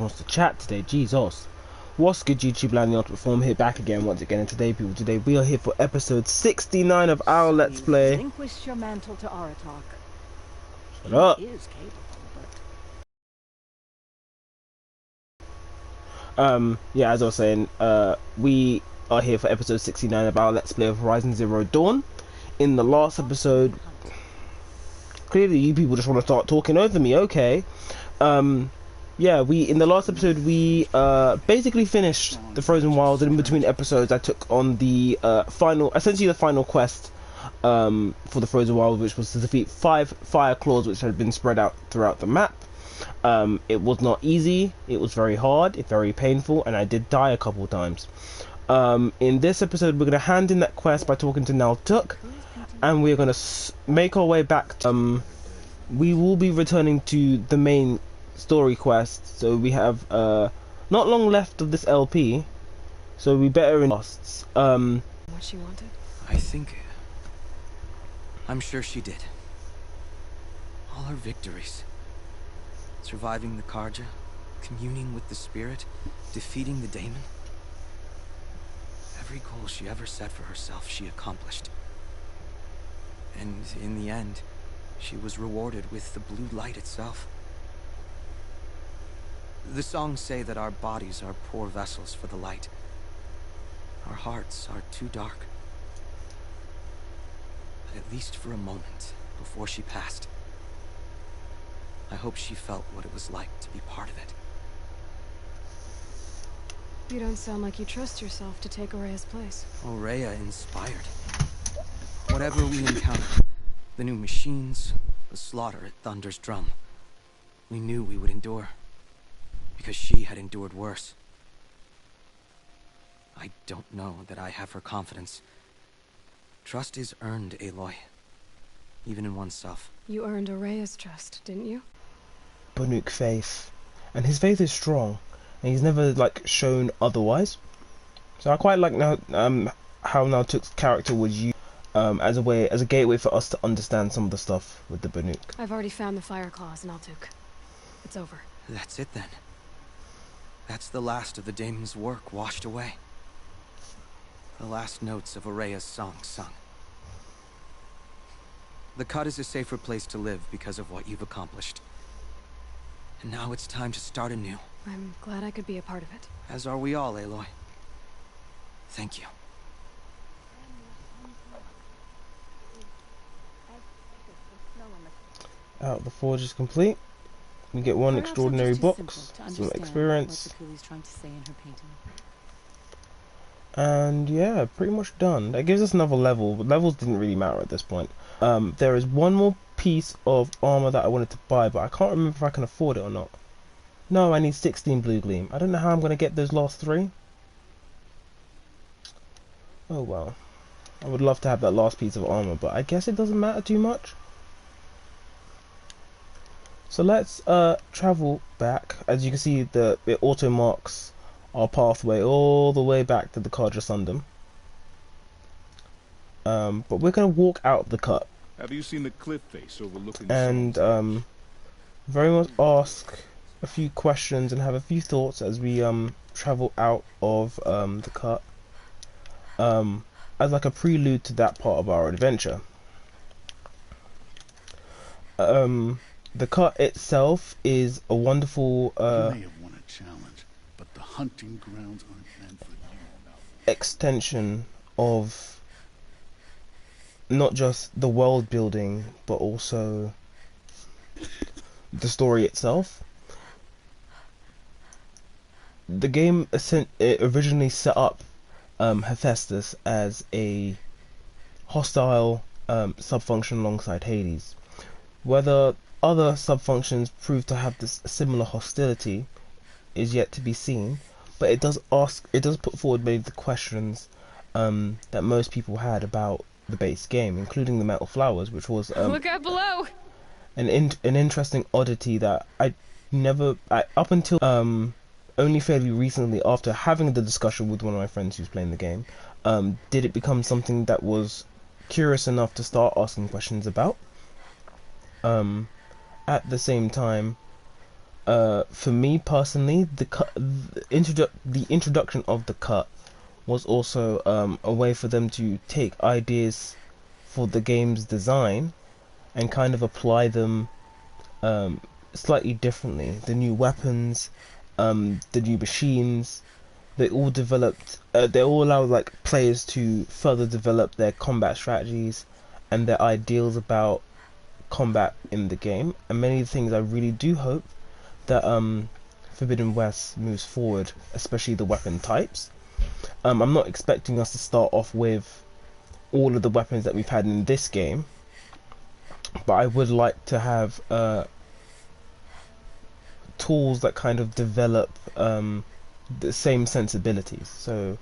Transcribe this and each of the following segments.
wants to chat today. Jesus. What's good, YouTube land? The Ultimate Form here, back again once again, and today, people, today we are here for episode 69 of our Let's Play. Relinquish your mantle to Aratok. Shut up. He is capable, Yeah, as I was saying, we are here for episode 69 of our Let's Play of Horizon Zero Dawn. In the last episode, clearly you people just want to start talking over me, okay. Yeah, in the last episode we basically finished the Frozen Wilds, and in between episodes I took on the essentially the final quest for the Frozen Wild, which was to defeat 5 fire claws which had been spread out throughout the map. It was not easy, it was very hard, very painful, and I did die a couple times. In this episode we're going to hand in that quest by talking to Naltuk, and we're going to make our way back to, we will be returning to the main story quest, so we have not long left of this LP, so we better invest. What she wanted? I'm sure she did. All her victories. Surviving the Karja, communing with the spirit, defeating the daemon. Every goal she ever set for herself, she accomplished. And in the end, she was rewarded with the blue light itself. The songs say that our bodies are poor vessels for the light. Our hearts are too dark. But at least for a moment, before she passed, I hope she felt what it was like to be part of it. You don't sound like you trust yourself to take Aurea's place. Aurea inspired. Whatever we encountered, the new machines, the slaughter at Thunder's drum, we knew we would endure. Because she had endured worse. I don't know that I have her confidence. Trust is earned, Aloy. Even in oneself. You earned Aurea's trust, didn't you? Banuk faith. And his faith is strong. And he's never, like, shown otherwise. So I quite like now how Naltuk's character was used as a gateway for us to understand some of the stuff with the Banuk. I've already found the fire claws in Naltuk. It's over. That's it then. That's the last of the daemon's work washed away. The last notes of Aurea's song sung. The Cut is a safer place to live because of what you've accomplished. And now it's time to start anew. I'm glad I could be a part of it. As are we all, Aloy. Thank you. The forge is complete. We get one extraordinary box, some experience, and yeah, pretty much done. That gives us another level, but levels didn't really matter at this point. There is one more piece of armor that I wanted to buy, but I can't remember if I can afford it or not. No, I need 16 blue gleam. I don't know how I'm going to get those last 3. Oh well. I would love to have that last piece of armor, but I guess it doesn't matter too much. So let's travel back. As you can see, it auto marks our pathway all the way back to the Karja Sundom. But we're gonna walk out the cut. Have you seen the cliff face overlooking? And very much ask a few questions and have a few thoughts as we travel out of the cut. As like a prelude to that part of our adventure. The cut itself is a wonderful you may have won a challenge, but the hunting grounds aren't meant for you. Extension of not just the world building, but also the story itself. The game originally set up Hephaestus as a hostile sub-function alongside Hades. Whether other sub-functions prove to have this similar hostility is yet to be seen, but it does put forward many of the questions that most people had about the base game, including the metal flowers, which was look out below. An interesting oddity that up until only fairly recently, after having the discussion with one of my friends who's playing the game, did it become something that was curious enough to start asking questions about. At the same time, For me personally, the introduction of the cut was also a way for them to take ideas for the game's design and kind of apply them slightly differently. The new weapons, the new machines, they all developed. They all allow like players to further develop their combat strategies and their ideals about combat in the game. And many of the things I really do hope that Forbidden West moves forward, especially the weapon types. I'm not expecting us to start off with all of the weapons that we've had in this game, but I would like to have tools that kind of develop the same sensibilities. So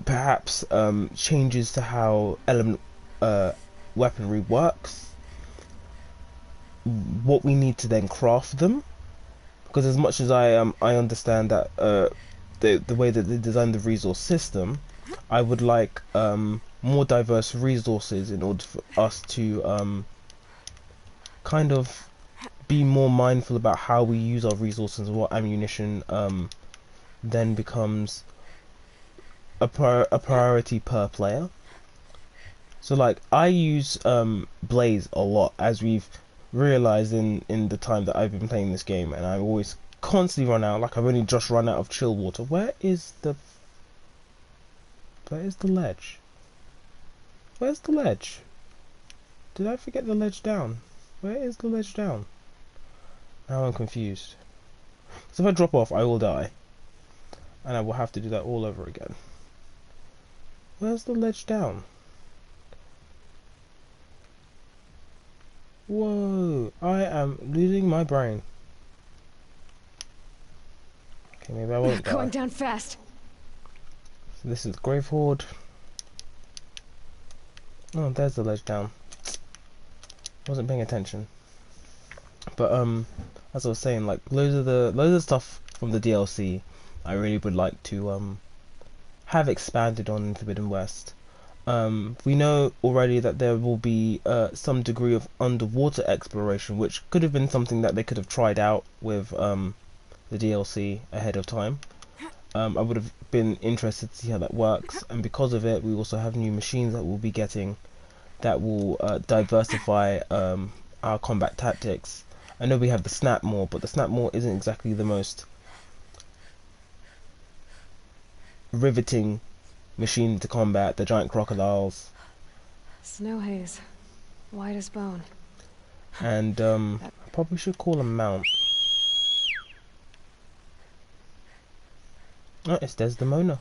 perhaps changes to how element weaponry works, what we need to then craft them, because as much as I understand that the way that they designed the resource system, I would like more diverse resources in order for us to kind of be more mindful about how we use our resources and what ammunition then becomes a priority per player. So like I use Blaze a lot, as we've realized in the time that I've been playing this game, and I always constantly run out. Like I've only just run out of chill water. Where is the ledge? Where's the ledge? Did I forget the ledge down? Where is the ledge down? Now I'm confused. So if I drop off, I will die, and I will have to do that all over again. Where's the ledge down? Whoa, I am losing my brain. Okay, maybe I won't die. Going down fast. So this is Grave Horde. Oh, there's the ledge down. Wasn't paying attention. But as I was saying, like loads of the stuff from the DLC, I really would like to have expanded on in Forbidden West. We know already that there will be some degree of underwater exploration, which could have been something that they could have tried out with the DLC ahead of time. I would have been interested to see how that works, and because of it, we also have new machines that we'll be getting that will diversify our combat tactics. I know we have the Snapmaw, but the Snapmaw isn't exactly the most riveting machine to combat the giant crocodiles. Snow haze, white as bone. And I probably should call a mount. Oh, it's Desdemona.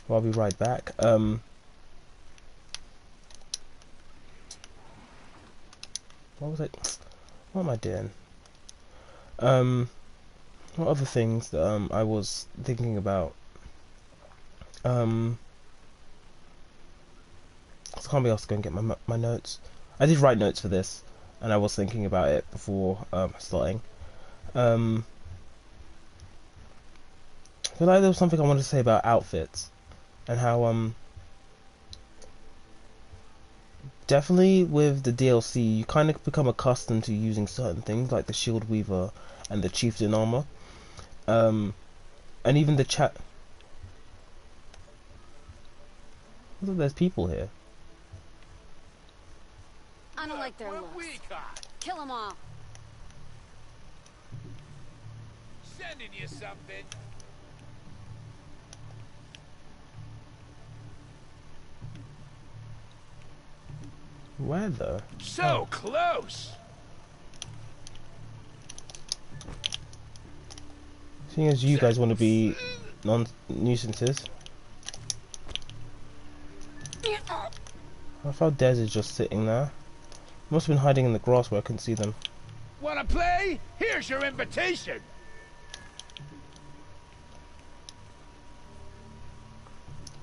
Well, I'll be right back. What was it? What am I doing? What other things that I was thinking about? So I can't be asked to go and get my notes. I did write notes for this, and I was thinking about it before starting. I feel like there was something I wanted to say about outfits, and how definitely with the DLC you kind of become accustomed to using certain things like the Shield Weaver and the Chieftain armor, and even the chat. Look, there's people here. I don't like their looks. Kill them all. Sending you something. Where though? So close. Seeing as you guys want to be non-nuisances. I thought Des is just sitting there. Must have been hiding in the grass where I couldn't see them. Wanna play? Here's your invitation.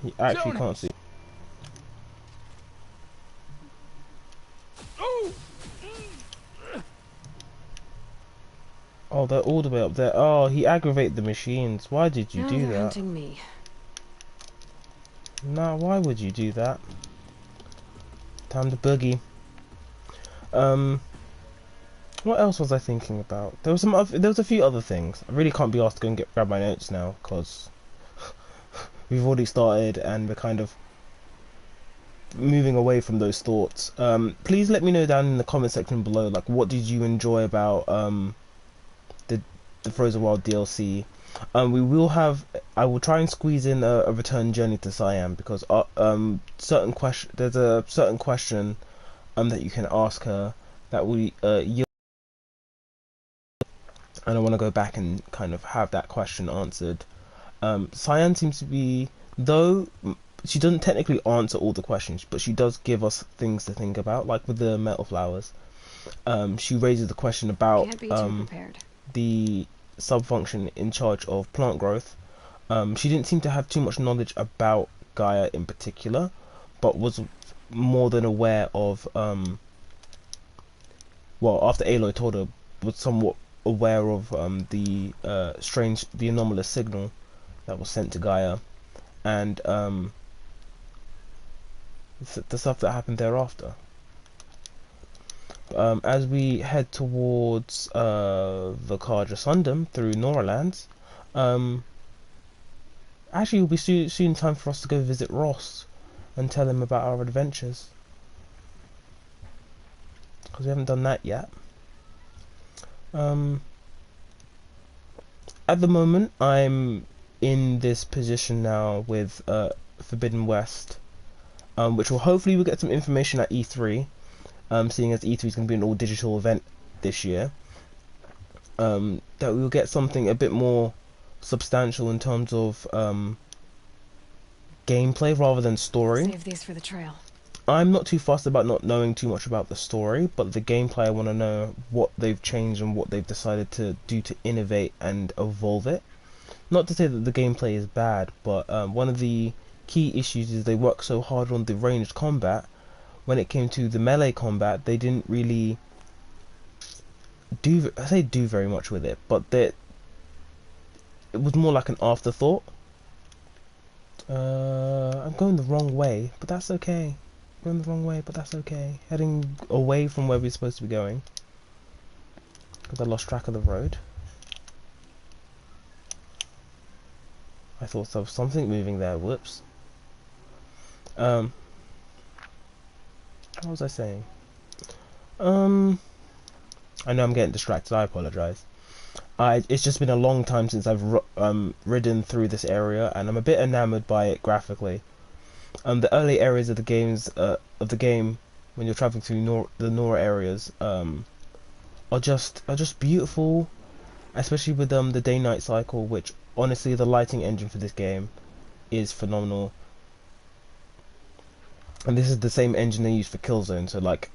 He actually can't see. Oh, they're all the way up there. Oh, he aggravated the machines. Why did you do that? Hunting me. Nah, why would you do that? Time to boogie. What else was I thinking about? There was there was a few other things. I really can't be asked to go and grab my notes now because we've already started and we're kind of moving away from those thoughts. Please let me know down in the comment section below, like, what did you enjoy about the Frozen Wild DLC. We will have. I will try and squeeze in a return journey to Siam because certain question. There's a certain question that you can ask her that we yield, and I want to go back and kind of have that question answered. Cyan seems to be, though she doesn't technically answer all the questions, but she does give us things to think about, like with the metal flowers. She raises the question about Can't be too prepared. the subfunction in charge of plant growth. She didn't seem to have too much knowledge about Gaia in particular, but was more than aware of, well, after Aloy told her, was somewhat aware of the the anomalous signal that was sent to Gaia, and the stuff that happened thereafter. As we head towards the Karja Sundom through Noralands, actually, it'll be soon time for us to go visit Ross and tell him about our adventures, because we haven't done that yet. At the moment, I'm in this position now with Forbidden West, which will hopefully we'll get some information at E3. Seeing as E3 is going to be an all-digital event this year, that we will get something a bit more substantial in terms of gameplay rather than story. Save these for the trail. I'm not too fussed about not knowing too much about the story, but the gameplay, I want to know what they've changed and what they've decided to do to innovate and evolve it. Not to say that the gameplay is bad, but one of the key issues is they work so hard on the ranged combat. When it came to the melee combat, they didn't really do very much with it, but it was more like an afterthought. I'm going the wrong way, but that's okay. Going the wrong way, but that's okay. Heading away from where we're supposed to be going, because I lost track of the road. I thought there was something moving there. Whoops. What was I saying? I know I'm getting distracted. I apologize. It's just been a long time since I've ridden through this area, and I'm a bit enamored by it graphically. The early areas of the game, when you're traveling through the Nora areas, are just beautiful, especially with the day-night cycle. Which honestly, the lighting engine for this game is phenomenal. And this is the same engine they used for Killzone, so like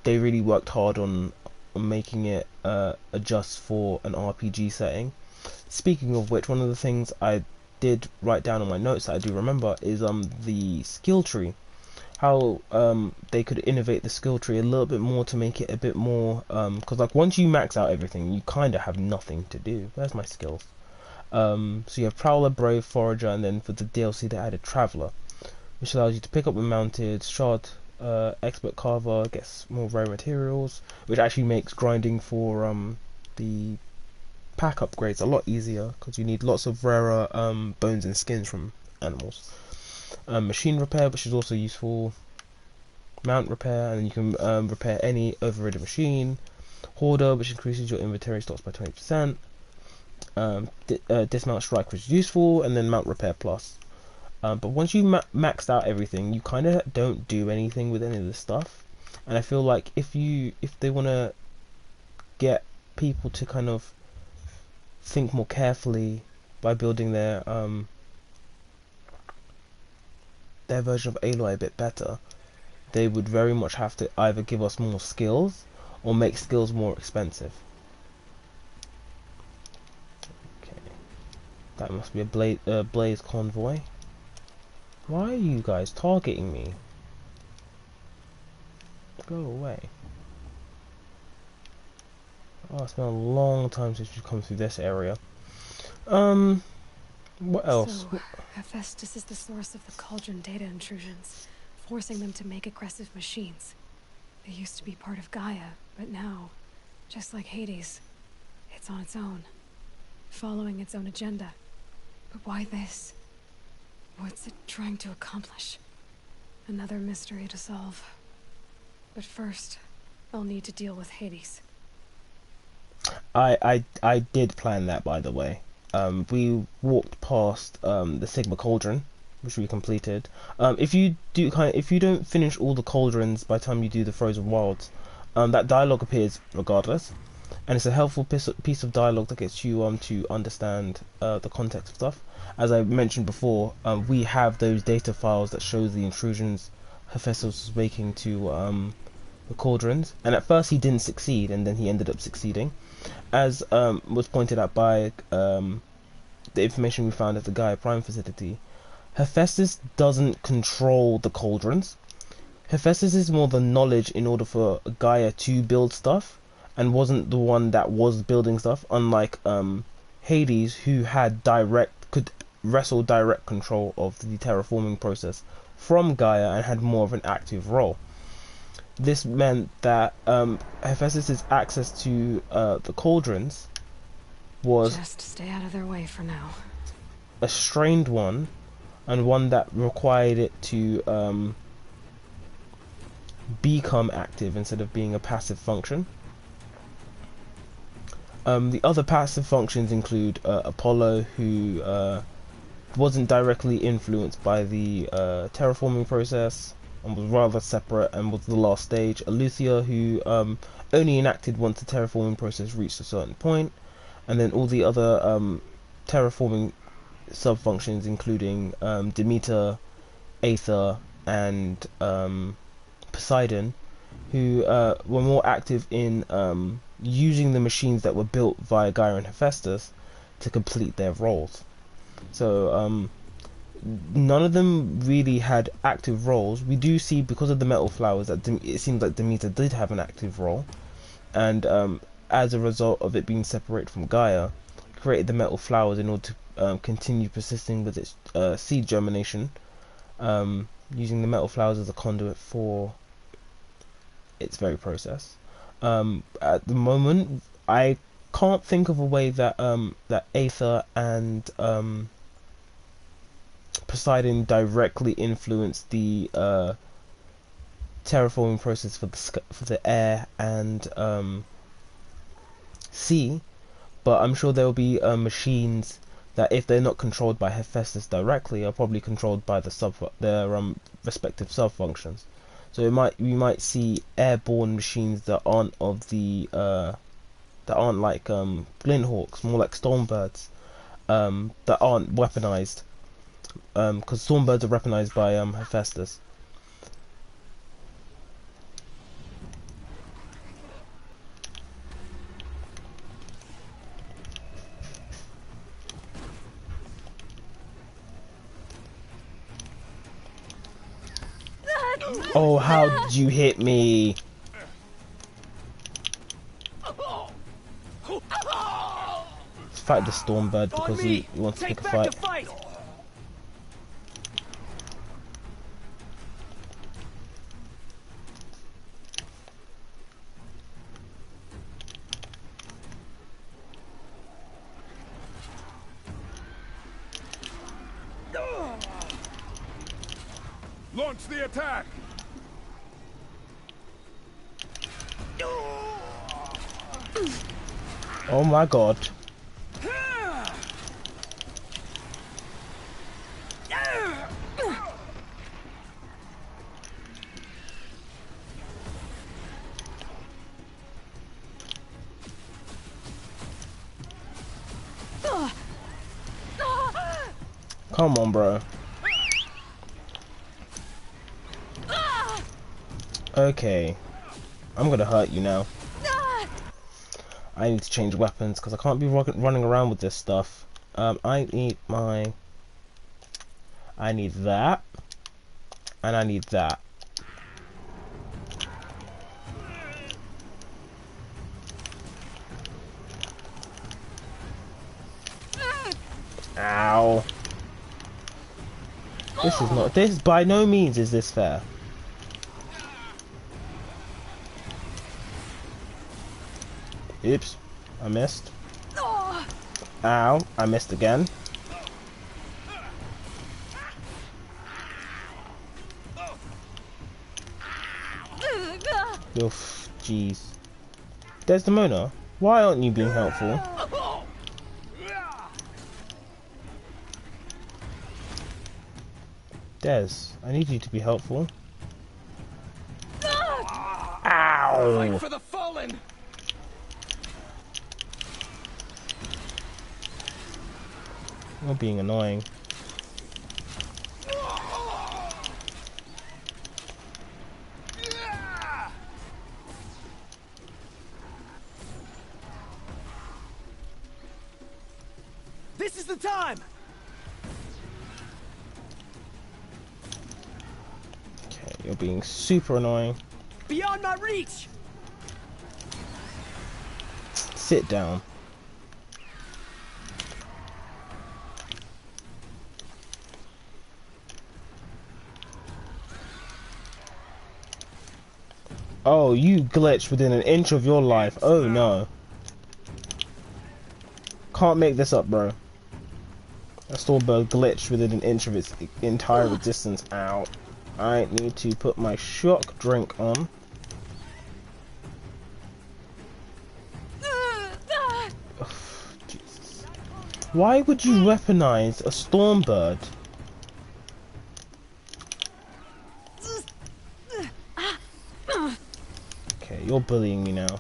they really worked hard on making it adjust for an RPG setting. Speaking of which, one of the things I did write down on my notes that I do remember is the skill tree. How they could innovate the skill tree a little bit more to make it a bit more, because like once you max out everything, you kind of have nothing to do. Where's my skills? So you have Prowler, Brave, Forager, and then for the DLC they added Traveler, which allows you to pick up a mounted shard. Expert Carver gets more rare materials, which actually makes grinding for the pack upgrades a lot easier, because you need lots of rarer bones and skins from animals. Machine Repair, which is also useful. Mount Repair, and you can repair any overridden machine. Hoarder, which increases your inventory stocks by 20%. Dismount Strike, which is useful, and then Mount Repair Plus. But once you maxed out everything, you kind of don't do anything with any of this stuff. And I feel like if they want to get people to kind of think more carefully by building their version of Aloy a bit better, they would very much have to either give us more skills or make skills more expensive. Okay, that must be a Blaze convoy. Why are you guys targeting me? Go away. Oh, it's been a long time since we've come through this area. What else? So, Hephaestus is the source of the Cauldron data intrusions, forcing them to make aggressive machines. They used to be part of Gaia, but now Just like Hades. It's on its own. Following its own agenda. But why this? What's it trying to accomplish? Another mystery to solve. But first, I'll need to deal with Hades. I did plan that, by the way. We walked past the Sigma Cauldron, which we completed. If you don't finish all the cauldrons by the time you do the Frozen Wilds, that dialogue appears regardless, and it's a helpful piece of dialogue that gets you to understand the context of stuff. As I mentioned before, we have those data files that show the intrusions Hephaestus was making to the cauldrons, and at first he didn't succeed, and then he ended up succeeding, as was pointed out by the information we found at the Gaia Prime facility. Hephaestus doesn't control the cauldrons. Hephaestus is more the knowledge in order for Gaia to build stuff, and wasn't the one that was building stuff, unlike Hades, who could wrestle direct control of the terraforming process from Gaia and had more of an active role. This meant that Hephaestus' access to the cauldrons was just stay out of their way for now. A strained one, and one that required it to become active instead of being a passive function. The other passive functions include Apollo, who wasn't directly influenced by the terraforming process and was rather separate and was the last stage. Aletheia, who only enacted once the terraforming process reached a certain point, and then all the other terraforming sub-functions, including Demeter, Aether, and Poseidon, who were more active in using the machines that were built via Gaia and Hephaestus to complete their roles. So none of them really had active roles. We do see, because of the metal flowers, that it seems like Demeter did have an active role, and as a result of it being separated from Gaia, created the metal flowers in order to continue persisting with its seed germination, using the metal flowers as a conduit for its very process. At the moment, I can't think of a way that that Aether and Poseidon directly influenced the terraforming process for the air and sea, but I'm sure there will be machines that, if they're not controlled by Hephaestus directly, are probably controlled by their respective sub-functions. So we might see airborne machines that aren't like Glinthawks, more like Stormbirds, that aren't weaponized, because Stormbirds are weaponized by Hephaestus. Oh, how did you hit me? Let's fight the Stormbird because he wants to pick a fight. Launch the attack! Oh my god. Come on, bro. Okay, I'm gonna hurt you now. I need to change weapons because I can't be running around with this stuff. I need that, and I need that. Ow. This by no means is this fair. Oops, I missed. Ow, I missed again. Oof, jeez. Desdemona, why aren't you being helpful? Des, I need you to be helpful. Ow! For the fallen. You're being annoying. This is the time. Okay, you're being super annoying. Beyond my reach. Sit down. Oh, you glitched within an inch of your life. Oh no. Can't make this up, bro. A Stormbird glitched within an inch of its entire existence. Ow. I need to put my shock drink on. Ugh, Jesus. Why would you weaponize a Stormbird? Okay, you're bullying me now.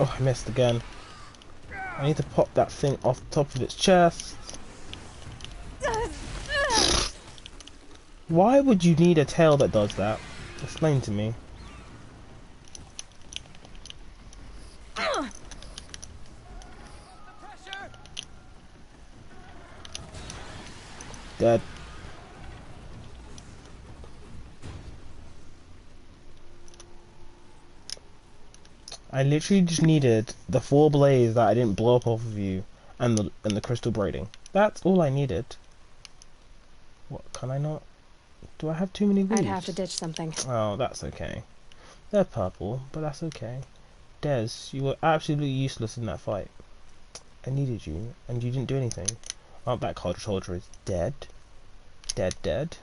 Oh, I missed again. I need to pop that thing off the top of its chest. Why would you need a tail that does that? Explain to me. Dead. I literally just needed the 4 blaze that I didn't blow up off of you, and the crystal braiding. That's all I needed. What, can I not? Do I have too many leaves? I'd have to ditch something. Oh, that's okay. They're purple, but that's okay. Des, you were absolutely useless in that fight. I needed you, and you didn't do anything. Oh, that card soldier is dead. Dead.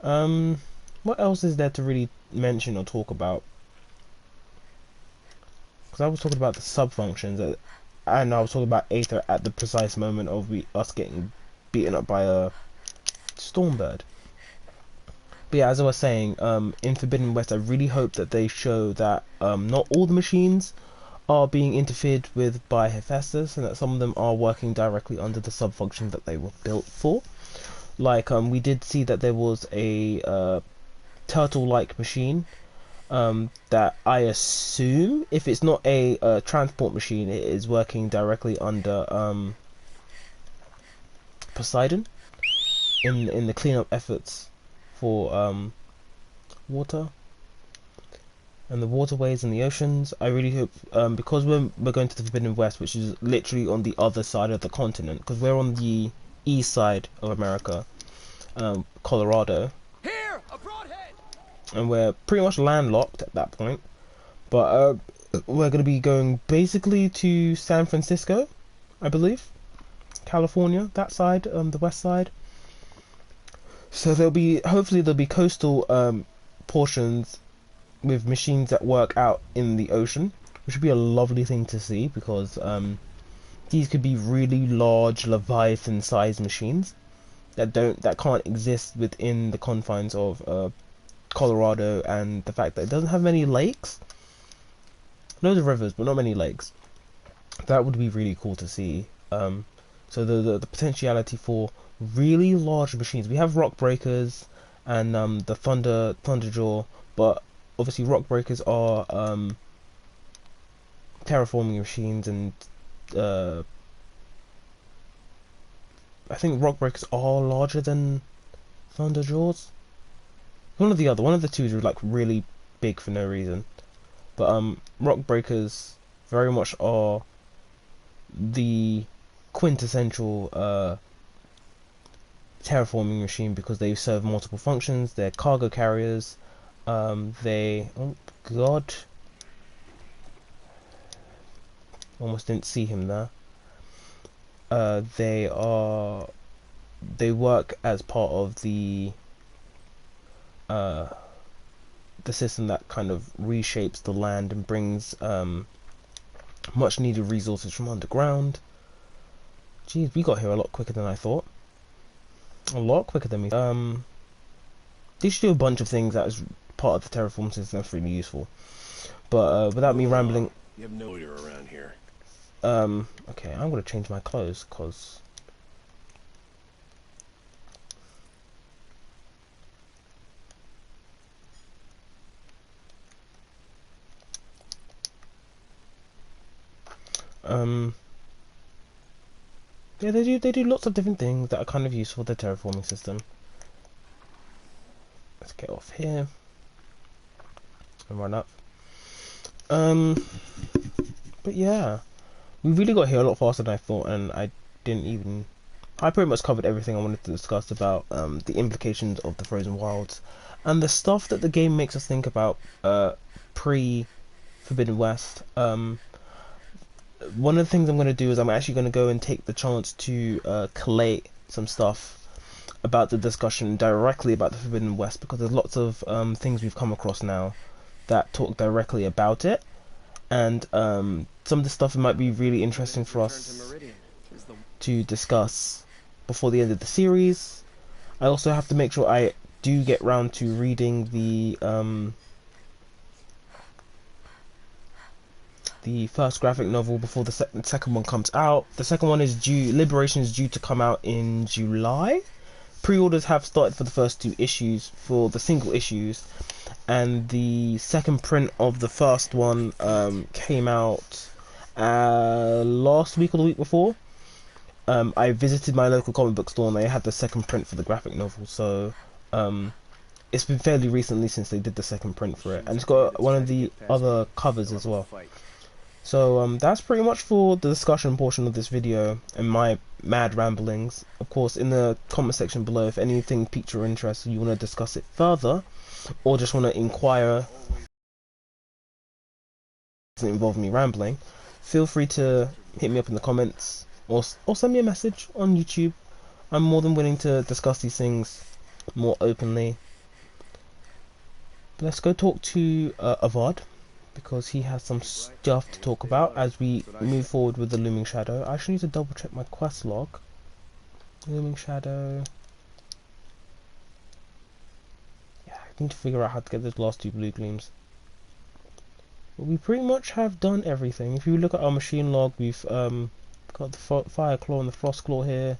What else is there to really mention or talk about? Because I was talking about the sub-functions, and I was talking about Aether at the precise moment of us getting beaten up by a Stormbird. But yeah, as I was saying, in Forbidden West, I really hope that they show that not all the machines are being interfered with by Hephaestus, and that some of them are working directly under the sub-functions that they were built for. Like, we did see that there was a turtle-like machine that I assume, if it's not a transport machine, it is working directly under Poseidon in the cleanup efforts for water and the waterways and the oceans. I really hope, because we're going to the Forbidden West, which is literally on the other side of the continent, because we're on the east side of America, Colorado. Here, a broadhead. And we're pretty much landlocked at that point, but we're going to be going basically to San Francisco, I believe, California, that side, the west side. So hopefully there'll be coastal portions with machines that work out in the ocean, which would be a lovely thing to see, because these could be really large Leviathan-sized machines that can't exist within the confines of Colorado, and the fact that it doesn't have many lakes. Loads of rivers, but not many lakes. That would be really cool to see. So the potentiality for really large machines. We have rock breakers and the Thunderjaw, but obviously rock breakers are terraforming machines, and I think rock breakers are larger than Thunderjaws. One of the two is like really big for no reason. But rock breakers very much are the quintessential terraforming machine, because they serve multiple functions. They're cargo carriers, They, oh god, almost didn't see him there. They work as part of the system that kind of reshapes the land and brings much needed resources from underground. Jeez, we got here a lot quicker than I thought. A lot quicker than me. They should do a bunch of things that is part of the terraform system that's really useful. But without me rambling, You have no leader around here. okay, I'm gonna change my clothes because yeah, they do lots of different things that are kind of useful for the terraforming system. Let's get off here and run up. But yeah, we really got here a lot faster than I thought, and I pretty much covered everything I wanted to discuss about the implications of the Frozen Wilds and the stuff that the game makes us think about pre Forbidden West. One of the things I'm going to do is I'm actually going to go and take the chance to collate some stuff about the discussion directly about the Forbidden West, because there's lots of things we've come across now that talk directly about it, and some of the stuff might be really interesting for us to discuss before the end of the series. I also have to make sure I do get round to reading the first graphic novel before the second one comes out. The second one is Liberation is due to come out in July. Pre-orders have started for the first 2 issues, for the single issues, and the second print of the first one came out last week or the week before. I visited my local comic book store and they had the second print for the graphic novel, so it's been fairly recently since they did the second print for it, and it's got one of the other covers as well. So that's pretty much for the discussion portion of this video and my mad ramblings. Of course, in the comment section below, if anything piques your interest, you want to discuss it further, or just want to inquire, doesn't involve me rambling, feel free to hit me up in the comments, or send me a message on YouTube. I'm more than willing to discuss these things more openly. But let's go talk to Avad, because he has some stuff to talk about as we move forward with the Looming Shadow. I actually need to double check my quest log. Looming Shadow. Yeah, I need to figure out how to get those last 2 blue gleams. But we pretty much have done everything. If you look at our machine log, we've got the Fire Claw and the Frost Claw here.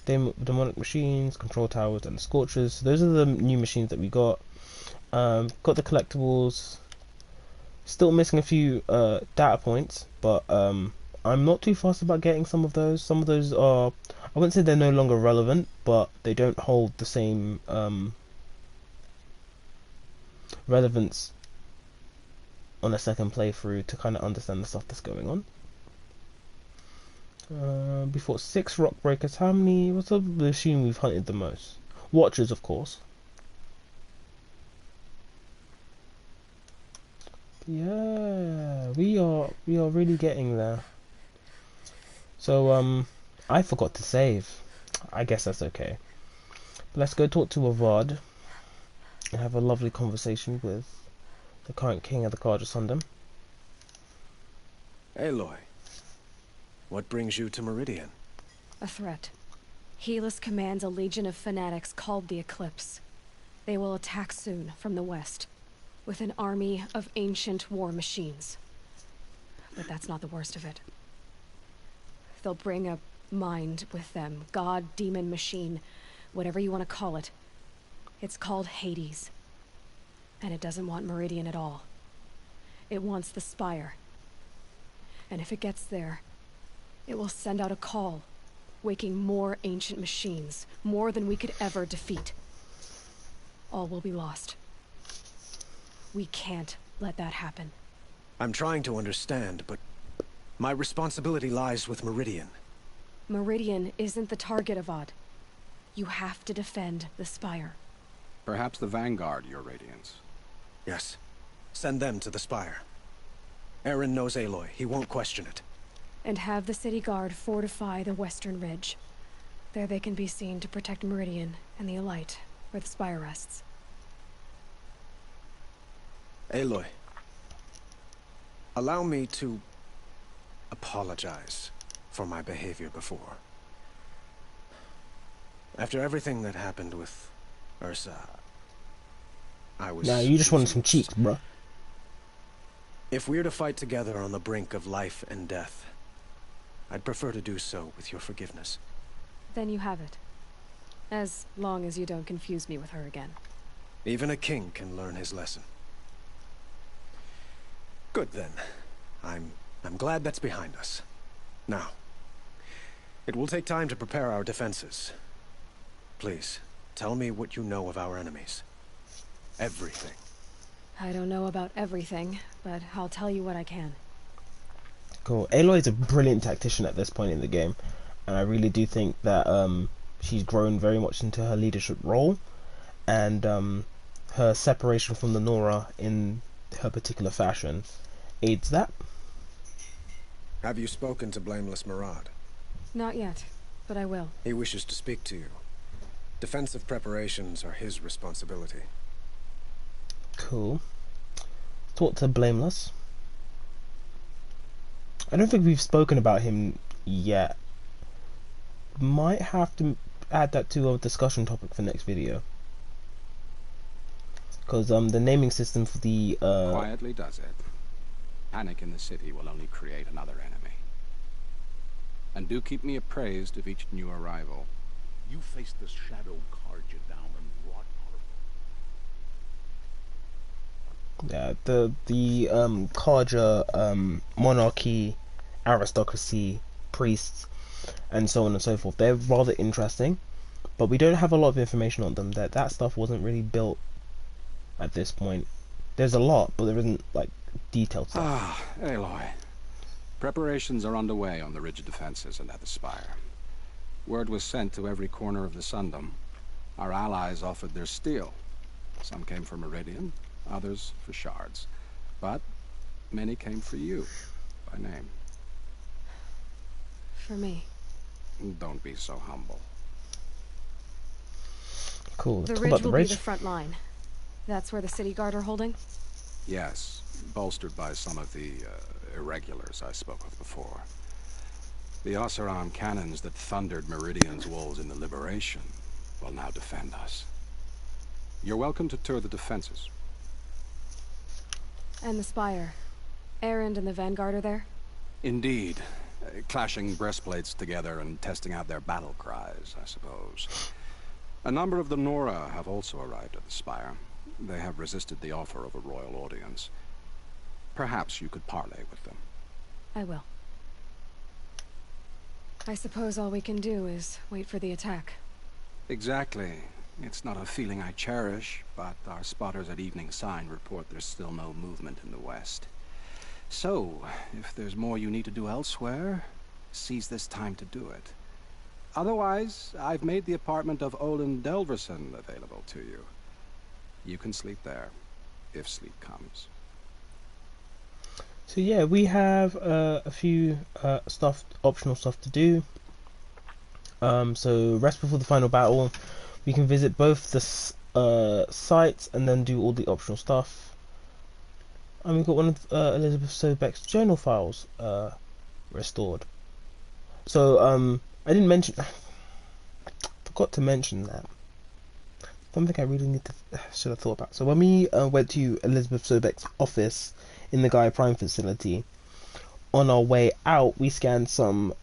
Demonic Machines, Control Towers, and the Scorchers. So those are the new machines that we got. Got the collectibles. Still missing a few data points, but I'm not too fussed about getting some of those. Some of those are, I wouldn't say they're no longer relevant, but they don't hold the same relevance on a second playthrough to kind of understand the stuff that's going on. Before 6 rock breakers. How many? What's the machine we've hunted the most? Watchers, of course. Yeah, we are really getting there. So I forgot to save. I guess that's okay. But let's go talk to Avad and have a lovely conversation with the current king of the Carja Sundom. Aloy, what brings you to Meridian? A threat. Helis commands a legion of fanatics called the Eclipse. They will attack soon from the west, with an army of ancient war machines. But that's not the worst of it. They'll bring a mind with them. God, demon, machine, whatever you want to call it. It's called Hades. And it doesn't want Meridian at all. It wants the Spire. And if it gets there, it will send out a call, waking more ancient machines, more than we could ever defeat. All will be lost. We can't let that happen. I'm trying to understand, but my responsibility lies with Meridian. Meridian isn't the target, Avad. You have to defend the Spire. Perhaps the Vanguard, Your Radiance. Yes. Send them to the spire. Aaron knows Aloy. He won't question it. And have the city guard fortify the western ridge. There they can be seen to protect Meridian and the Elite, where the spire rests. Aloy, allow me to apologize for my behavior before. After everything that happened with Ursa, I was... Nah, you just wanted some confused. cheeks, bro. If we're to fight together on the brink of life and death, I'd prefer to do so with your forgiveness. Then you have it. As long as you don't confuse me with her again. Even a king can learn his lesson. Good then. I'm glad that's behind us. Now, it will take time to prepare our defenses. Please, tell me what you know of our enemies. Everything. I don't know about everything, but I'll tell you what I can. Cool. Aloy is a brilliant tactician at this point in the game, and I really do think that she's grown very much into her leadership role, and her separation from the Nora in her particular fashion aids that. Have you spoken to Blameless Murad? Not yet, but I will. He wishes to speak to you. Defensive preparations are his responsibility. Cool. Talk to Blameless. I don't think we've spoken about him yet. Might have to add that to our discussion topic for next video. Because the naming system for the quietly does it. Panic in the city will only create another enemy. And do keep me appraised of each new arrival. You faced the Shadow Carja down and brought our... yeah, the Karja monarchy, aristocracy, priests, and so on and so forth. They're rather interesting, but we don't have a lot of information on them. That stuff wasn't really built at this point. There's a lot, but there isn't like detailed stuff. Ah, Aloy. Preparations are underway on the ridge defenses and at the spire. Word was sent to every corner of the Sundom. Our allies offered their steel. Some came for Meridian, others for shards. But many came for you, by name. For me. Don't be so humble. Cool. The Talk ridge about the will be ridge. the front line. That's where the city guard are holding? Yes, bolstered by some of the irregulars I spoke of before. The Oseram cannons that thundered Meridian's walls in the Liberation will now defend us. You're welcome to tour the defenses. And the spire. Erend and the Vanguard are there? Indeed. Clashing breastplates together and testing out their battle cries, I suppose. A number of the Nora have also arrived at the spire. They have resisted the offer of a royal audience. Perhaps you could parley with them. I will. I suppose all we can do is wait for the attack. Exactly. It's not a feeling I cherish, but our spotters at Evening Sign report there's still no movement in the west. So, if there's more you need to do elsewhere, seize this time to do it. Otherwise, I've made the apartment of Olin Delverson available to you. You can sleep there, if sleep comes. So yeah, we have a few optional stuff to do. So rest before the final battle. We can visit both the sites and then do all the optional stuff. And we've got one of Elizabeth Sobeck's journal files restored. So I didn't mention, forgot to mention that. Something I really should have thought about. So when we went to Elizabeth Sobeck's office in the Gaia Prime facility, on our way out we scanned some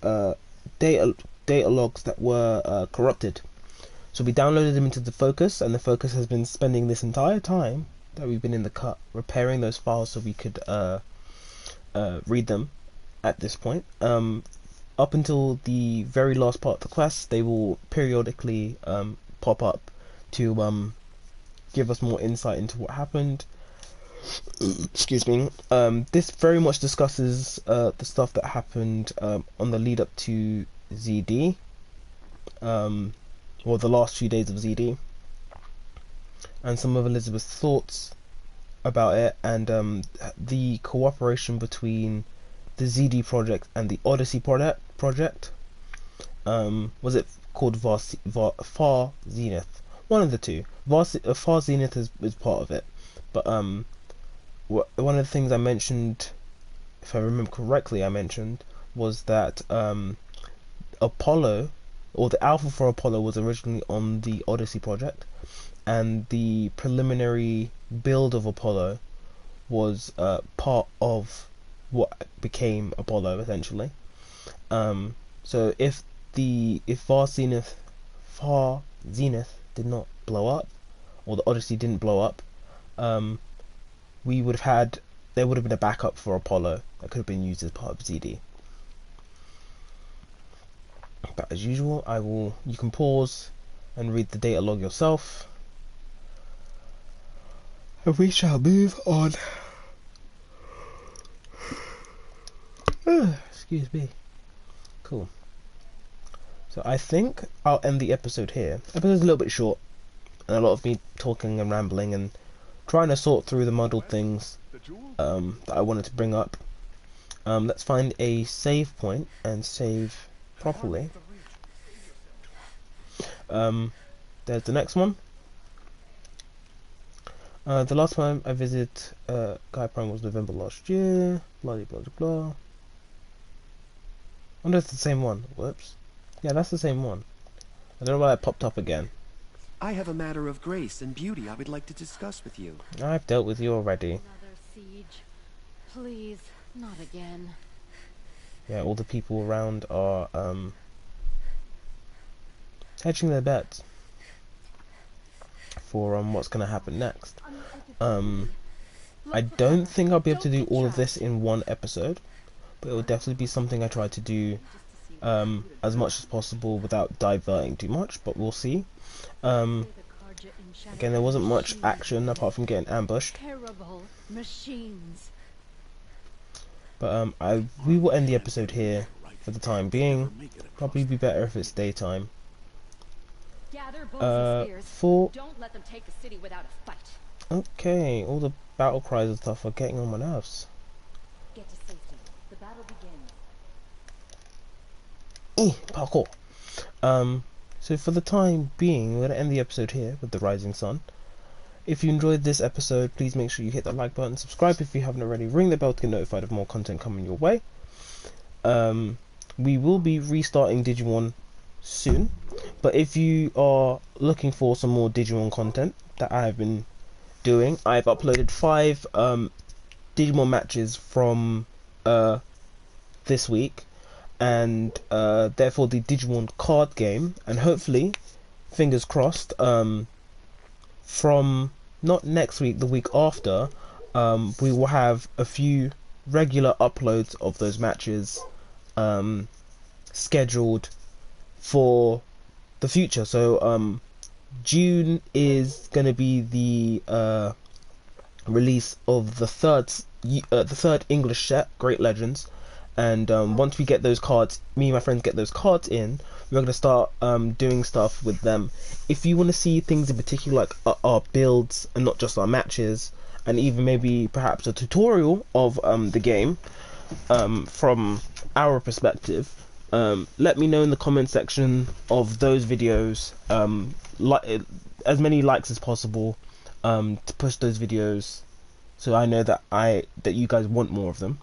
data logs that were corrupted. So we downloaded them into the Focus, and the Focus has been spending this entire time that we've been in the cut repairing those files so we could read them at this point. Up until the very last part of the quest, they will periodically pop up to give us more insight into what happened. Excuse me. This very much discusses the stuff that happened on the lead up to ZD, or the last few days of ZD, and some of Elizabeth's thoughts about it, and the cooperation between the ZD project and the Odyssey project. Was it called Far Zenith? One of the two. Far Zenith is part of it, but one of the things I mentioned, if I remember correctly, was that Apollo, or the alpha for Apollo, was originally on the Odyssey project, and the preliminary build of Apollo was part of what became Apollo, essentially. So if Far Zenith did not blow up, or the Odyssey didn't blow up, there would have been a backup for Apollo that could have been used as part of ZD. But as usual, you can pause and read the data log yourself. And we shall move on. Excuse me. Cool. So I think I'll end the episode here. The episode's a little bit short, and a lot of me talking and rambling and trying to sort through the muddled things that I wanted to bring up. Let's find a save point and save properly. There's the next one. The last time I visited Guy Prime was November last year. Blah blah blah blah. I wonder if it's the same one. Whoops. Yeah, that's the same one. I don't know why that popped up again. I have a matter of grace and beauty I would like to discuss with you. I've dealt with you already. Another siege. Please, not again. Yeah, all the people around are hedging their bets for what's gonna happen next. I don't think I'll be able to do all of this in one episode, but it will definitely be something I try to do as much as possible without diverting too much, but we'll see. Again, there wasn't much action apart from getting ambushed. Terrible machines. But we will end the episode here for the time being. Probably be better if it's daytime. Gather both spears. For Don't let them take the city without a fight. okay, all the battle cries and stuff are getting on my nerves. Get to safety. The battle begins. Parkour. So for the time being, we're going to end the episode here with the rising sun. If you enjoyed this episode, please make sure you hit that like button, subscribe if you haven't already, ring the bell to get notified of more content coming your way. We will be restarting Digimon soon, but if you are looking for some more Digimon content that I have been doing, I've uploaded 5 Digimon matches from this week, and therefore the Digimon card game, and hopefully, fingers crossed, from not next week, the week after, we will have a few regular uploads of those matches scheduled for the future. So June is going to be the release of the third English set, Great Legends, and once we get those cards, me and my friends get those cards in, we're going to start doing stuff with them. If you want to see things in particular, like our builds and not just our matches, and even maybe perhaps a tutorial of the game from our perspective, let me know in the comment section of those videos. As many likes as possible to push those videos, so I know that you guys want more of them.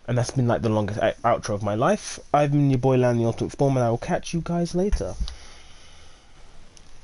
And that's been like the longest outro of my life. I've been your boy Lan, the Ultimate Form, and I will catch you guys later.